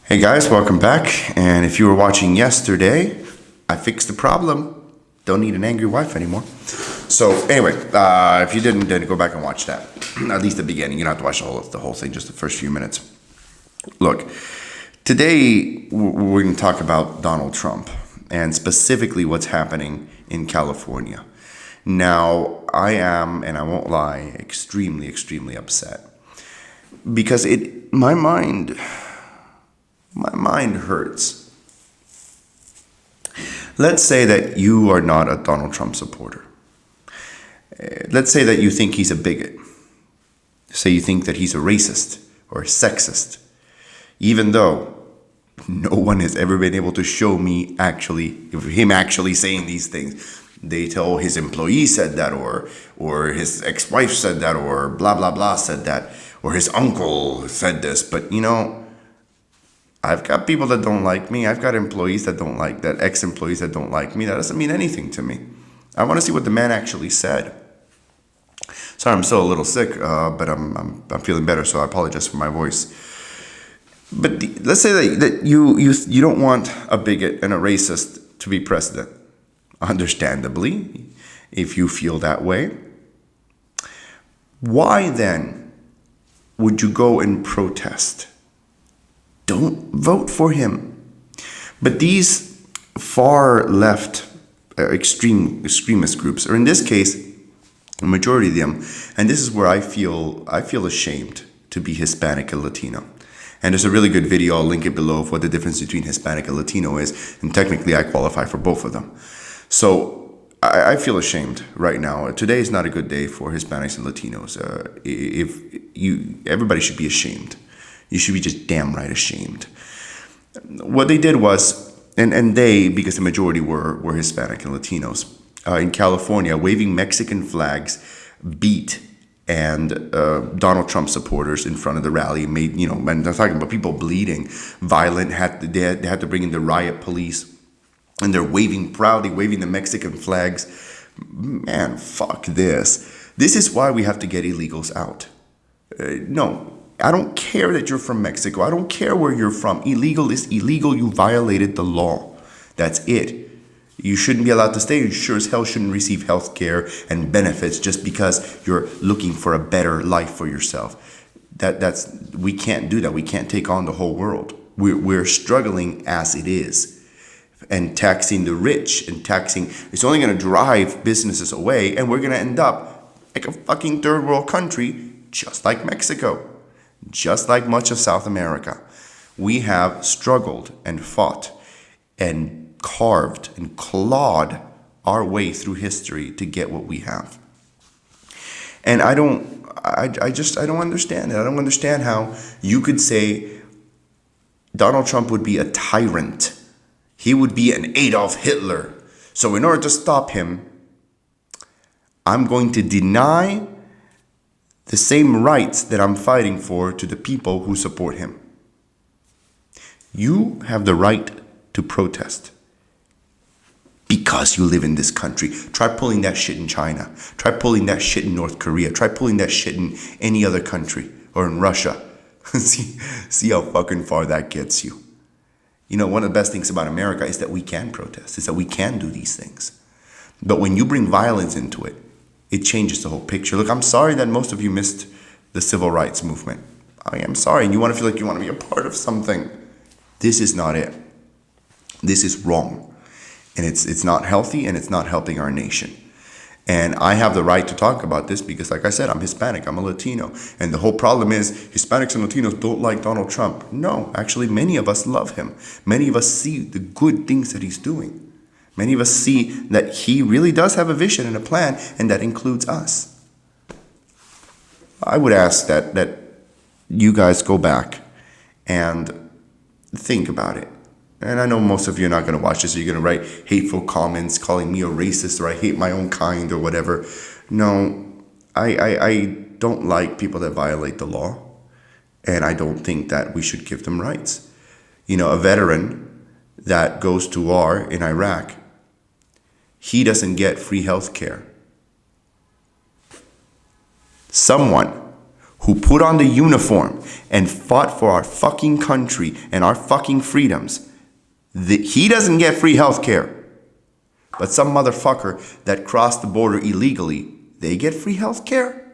Hey guys, welcome back. And if you were watching yesterday, I fixed the problem. Don't need an angry wife anymore. So anyway, if you didn't, then go back and watch that. At least the beginning. You don't have to watch the whole thing, just the first few minutes. Look, today we're going to talk about Donald Trump and specifically what's happening in California. Now, I am, and I won't lie, extremely, extremely upset because my mind hurts. Let's say that you are not a Donald Trump supporter. Let's say that you think he's a bigot. Say you think that he's a racist or a sexist. Even though no one has ever been able to show me him actually saying these things. They tell his employee said that, or his ex-wife said that, or blah, blah, blah said that, or his uncle said this. But I've got people that don't like me. I've got employees that don't like that, ex-employees that don't like me. That doesn't mean anything to me. I want to see what the man actually said. Sorry, I'm still a little sick, but I'm feeling better, so I apologize for my voice. But let's say that you don't want a bigot and a racist to be president. Understandably, if you feel that way. Why then would you go and protest? Don't vote for him. But these far left extremist groups, or in this case, a majority of them, and this is where I feel ashamed to be Hispanic and Latino. And there's a really good video, I'll link it below, of what the difference between Hispanic and Latino is, and technically I qualify for both of them. So I feel ashamed right now. Today is not a good day for Hispanics and Latinos. Everybody should be ashamed. You should be just damn right ashamed. What they did was, and they, because the majority were Hispanic and Latinos, in California, waving Mexican flags, beat and Donald Trump supporters in front of the rally. Made, and they're talking about people bleeding, violent. They had to bring in the riot police, and they're proudly waving the Mexican flags. Man, fuck this. This is why we have to get illegals out. No. I don't care that you're from Mexico. I don't care where you're from. Illegal is illegal. You violated the law. That's it. You shouldn't be allowed to stay. You sure as hell shouldn't receive health care and benefits just because you're looking for a better life for yourself. We can't do that. We can't take on the whole world. We're struggling as it is. And taxing the rich and it's only going to drive businesses away, and we're going to end up like a fucking third world country, just like Mexico. Just like much of South America, we have struggled and fought and carved and clawed our way through history to get what we have. And I don't understand it. I don't understand how you could say Donald Trump would be a tyrant. He would be an Adolf Hitler. So in order to stop him, I'm going to deny the same rights that I'm fighting for to the people who support him. You have the right to protest because you live in this country. Try pulling that shit in China. Try pulling that shit in North Korea. Try pulling that shit in any other country or in Russia. see how fucking far that gets you. One of the best things about America is that we can protest, is that we can do these things. But when you bring violence into it, it changes the whole picture. Look, I'm sorry that most of you missed the civil rights movement. I am sorry, and you want to feel like you want to be a part of something. This is not it. This is wrong. And it's not healthy, and it's not helping our nation. And I have the right to talk about this because, like I said, I'm Hispanic, I'm a Latino. And the whole problem is Hispanics and Latinos don't like Donald Trump. No, actually, many of us love him. Many of us see the good things that he's doing. Many of us see that he really does have a vision and a plan, and that includes us. I would ask that you guys go back and think about it. And I know most of you are not going to watch this, so you're going to write hateful comments calling me a racist or I hate my own kind or whatever. No, I don't like people that violate the law, and I don't think that we should give them rights. A veteran that goes to war in Iraq, he doesn't get free health care. Someone who put on the uniform and fought for our fucking country and our fucking freedoms, he doesn't get free health care. But some motherfucker that crossed the border illegally, they get free health care?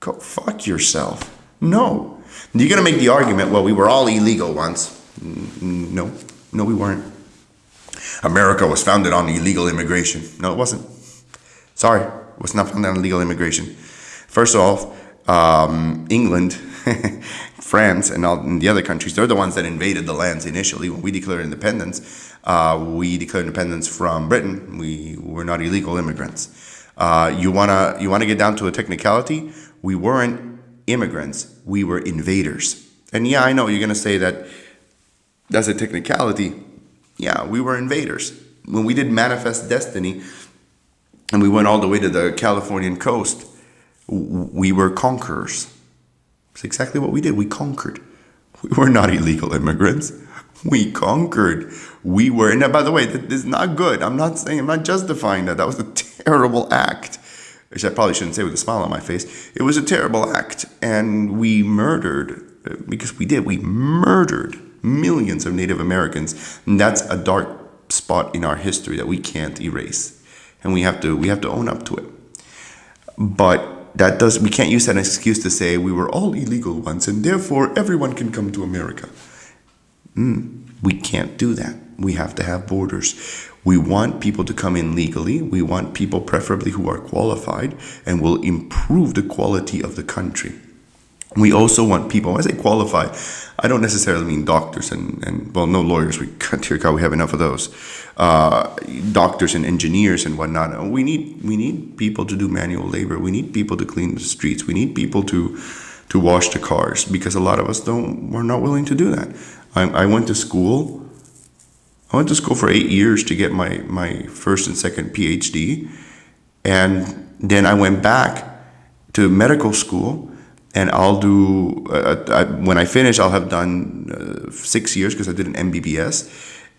Go fuck yourself. No. You're going to make the argument, well, we were all illegal once. No, we weren't. America was founded on illegal immigration. No, it wasn't. Sorry, it was not founded on illegal immigration. First off, England, France, and the other countries, they're the ones that invaded the lands initially. When we declared independence, from Britain. We were not illegal immigrants. You wanna get down to a technicality? We weren't immigrants. We were invaders. And yeah, I know you're gonna say that that's a technicality. Yeah, we were invaders. When we did Manifest Destiny, and we went all the way to the Californian coast, we were conquerors. It's exactly what we did. We conquered. We were not illegal immigrants. We conquered. We were, and by the way, this is not good. I'm not justifying that. That was a terrible act, which I probably shouldn't say with a smile on my face. It was a terrible act. And we murdered, because we murdered millions of Native Americans. And that's a dark spot in our history that we can't erase. And we have to own up to it. But we can't use that as an excuse to say we were all illegal once and therefore everyone can come to America. We can't do that. We have to have borders. We want people to come in legally. We want people preferably who are qualified and will improve the quality of the country. We also want people, when I say qualified, I don't necessarily mean doctors and no lawyers. Dear God, we have enough of those. Doctors and engineers and whatnot. We need people to do manual labor. We need people to clean the streets. We need people to wash the cars, because a lot of us we're not willing to do that. I went to school. I went to school for 8 years to get my first and second PhD. And then I went back to medical school, and I'll do, when I finish, I'll have done 6 years because I did an MBBS.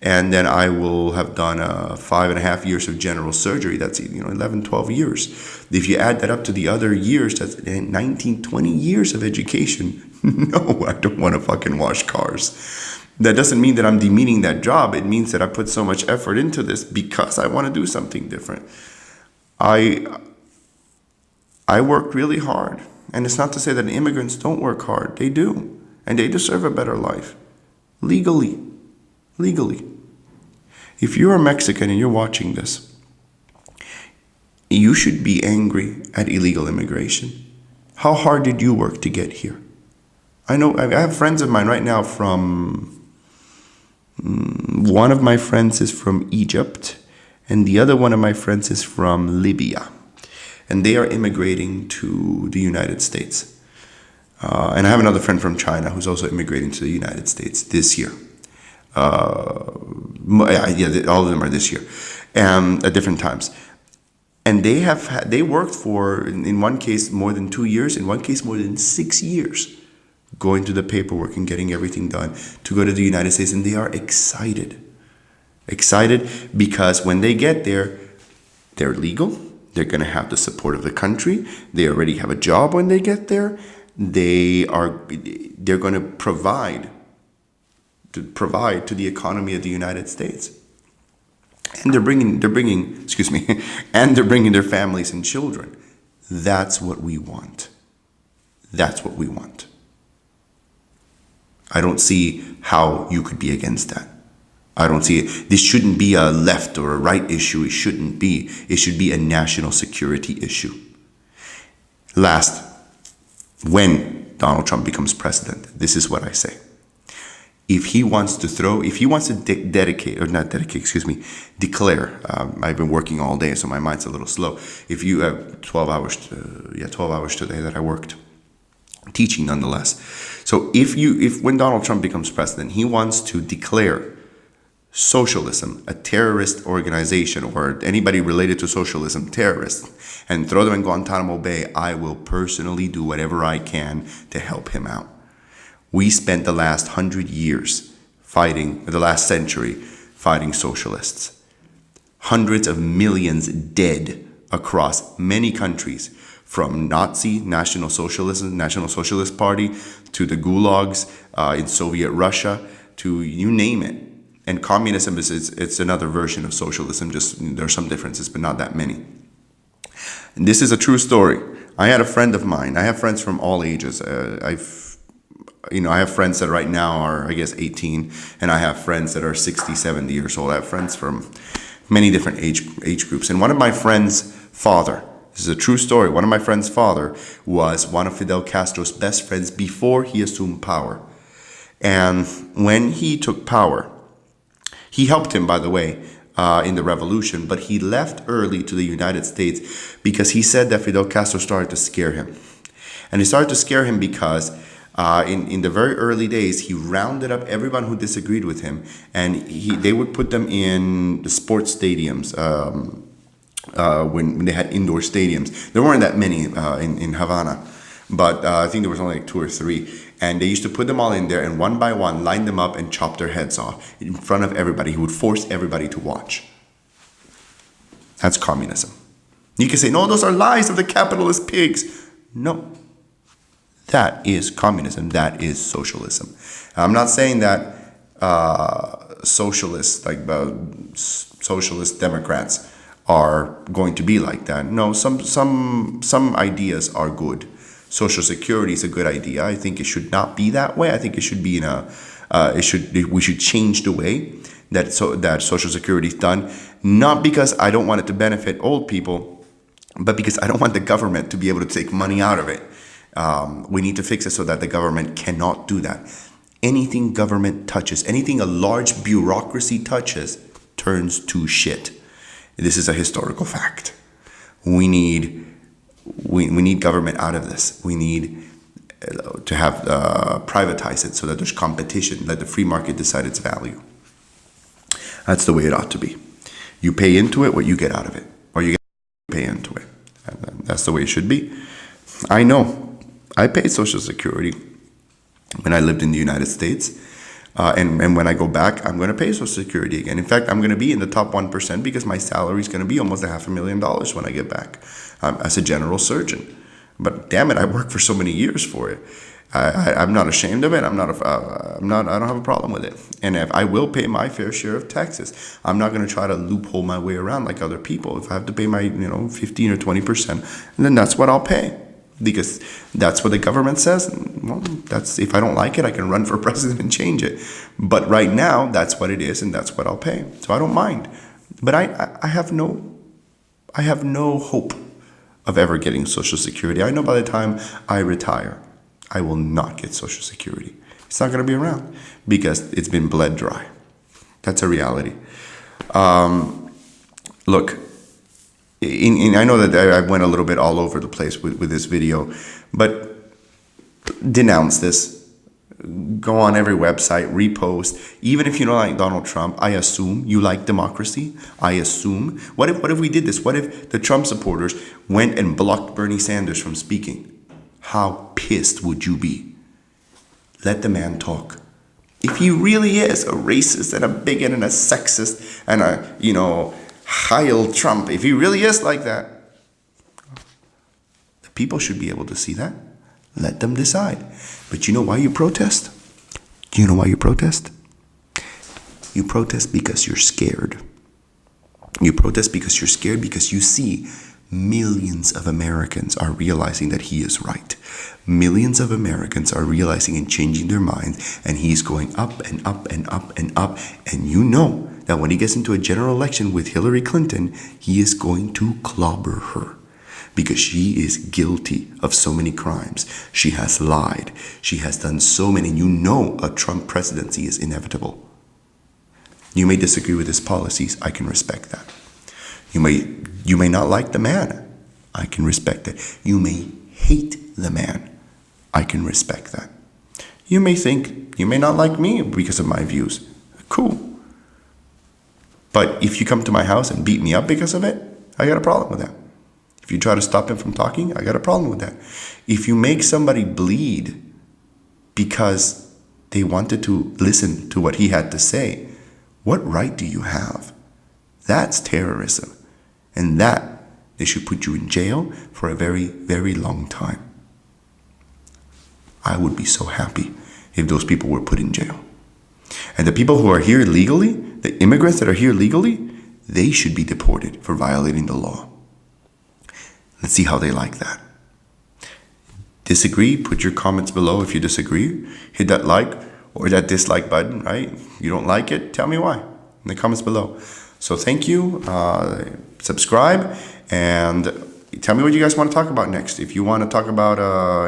And then I will have done 5.5 years of general surgery. That's 11, 12 years. If you add that up to the other years, that's 19, 20 years of education. No, I don't want to fucking wash cars. That doesn't mean that I'm demeaning that job. It means that I put so much effort into this because I want to do something different. I worked really hard. And it's not to say that immigrants don't work hard. They do. And they deserve a better life. Legally. If you're a Mexican and you're watching this, you should be angry at illegal immigration. How hard did you work to get here? I know I have friends of mine right now one of my friends is from Egypt, and the other one of my friends is from Libya. And they are immigrating to the United States. And I have another friend from China who's also immigrating to the United States this year. All of them are this year, at different times. And they worked for, in one case, more than 2 years, in one case, more than 6 years, going through the paperwork and getting everything done to go to the United States. And they are excited because when they get there, they're legal. They're going to have the support of the country. They already have a job when they get there. They're going to provide to the economy of the United States. And they're bringing and they're bringing their families and children. That's what we want. I don't see how you could be against that. I don't see it. This shouldn't be a left or a right issue. It shouldn't be. It should be a national security issue. Last, when Donald Trump becomes president, this is what I say. If he wants to declare, I've been working all day, so my mind's a little slow. If you have 12 hours today that I worked, teaching nonetheless. So if when Donald Trump becomes president, he wants to declare socialism a terrorist organization, or anybody related to socialism terrorist, and throw them in Guantanamo Bay, I will personally do whatever I can to help him out. We spent the last 100 years the last century fighting socialists. Hundreds of millions dead across many countries from Nazi National Socialist Party, to the gulags in Soviet Russia, to you name it. And communism it's another version of socialism. Just there are some differences, but not that many. And this is a true story. I had a friend of mine. I have friends from all ages. I have friends that right now are, I guess, 18, and I have friends that are 60, 70 years old. I have friends from many different age groups. And one of my friends' father, this is a true story, one of my friend's father was one of Fidel Castro's best friends before he assumed power. And when he took power, he helped him, by the way, in the revolution, but he left early to the United States because he said that Fidel Castro started to scare him. And he started to scare him because in the very early days, he rounded up everyone who disagreed with him, and they would put them in the sports stadiums when they had indoor stadiums. There weren't that many in Havana, but I think there was only like 2 or 3. And they used to put them all in there and one by one line them up and chop their heads off in front of everybody. He would force everybody to watch. That's communism. You can say, no, those are lies of the capitalist pigs. No. That is communism. That is socialism. I'm not saying that socialists, like socialist Democrats, are going to be like that. No, some ideas are good. Social Security is a good idea. I think it should not be that way. I think it should be we should change the way that Social Security is done. Not because I don't want it to benefit old people, but because I don't want the government to be able to take money out of it. We need to fix it so that the government cannot do that. Anything government touches, anything a large bureaucracy touches, turns to shit. This is a historical fact. We need government out of this. We need to have privatize it so that there's competition. Let the free market decide its value. That's the way it ought to be. You pay into it what you get out of it, or you pay into it. That's the way it should be. I know. I paid Social Security when I lived in the United States. And when I go back, I'm going to pay Social Security again. In fact, I'm going to be in the top 1% because my salary is going to be almost $500,000 when I get back as a general surgeon. But damn it, I worked for so many years for it. I'm not ashamed of it. I don't have a problem with it. And if I will pay my fair share of taxes, I'm not going to try to loophole my way around like other people. If I have to pay my 15 or 20%, then that's what I'll pay. Because that's what the government says. Well, that's if I don't like it, I can run for president and change it. But right now, that's what it is, and that's what I'll pay. So I don't mind. But I have no hope of ever getting Social Security. I know by the time I retire, I will not get Social Security. It's not going to be around because it's been bled dry. That's a reality. Look. I know that I went a little bit all over the place with this video, but denounce this. Go on every website, repost. Even if you don't like Donald Trump, I assume you like democracy. I assume. What if we did this? What if the Trump supporters went and blocked Bernie Sanders from speaking? How pissed would you be? Let the man talk. If he really is a racist and a bigot and a sexist and a, Heil Trump, if he really is like that, the people should be able to see that. Let them decide. But you know why you protest? Do you know why you protest? You protest because you're scared. You protest because you're scared because you see millions of Americans are realizing that he is right. Millions of Americans are realizing and changing their minds, and he's going up and up and up and up. And you know that when he gets into a general election with Hillary Clinton, he is going to clobber her because she is guilty of so many crimes. She has lied. She has done so many. You know a Trump presidency is inevitable. You may disagree with his policies. I can respect that. You may not like the man. I can respect that. You may hate the man. I can respect that. You may not like me because of my views. Cool. But if you come to my house and beat me up because of it, I got a problem with that. If you try to stop him from talking, I got a problem with that. If you make somebody bleed because they wanted to listen to what he had to say, what right do you have? That's terrorism. And that They should put you in jail for a very, very long time. I would be so happy if those people were put in jail. And the people who are here legally, the immigrants that are here legally, they should be deported for violating the law. Let's see how they like that. Disagree? Put your comments below if you disagree. Hit that like or that dislike button, right? You don't like it? Tell me why in the comments below. So thank you. Subscribe and tell me what you guys want to talk about next. If you want to talk about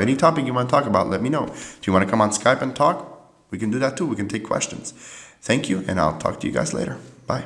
any topic you want to talk about, let me know. If you want to come on Skype and talk, we can do that too. We can take questions. Thank you, and I'll talk to you guys later. Bye.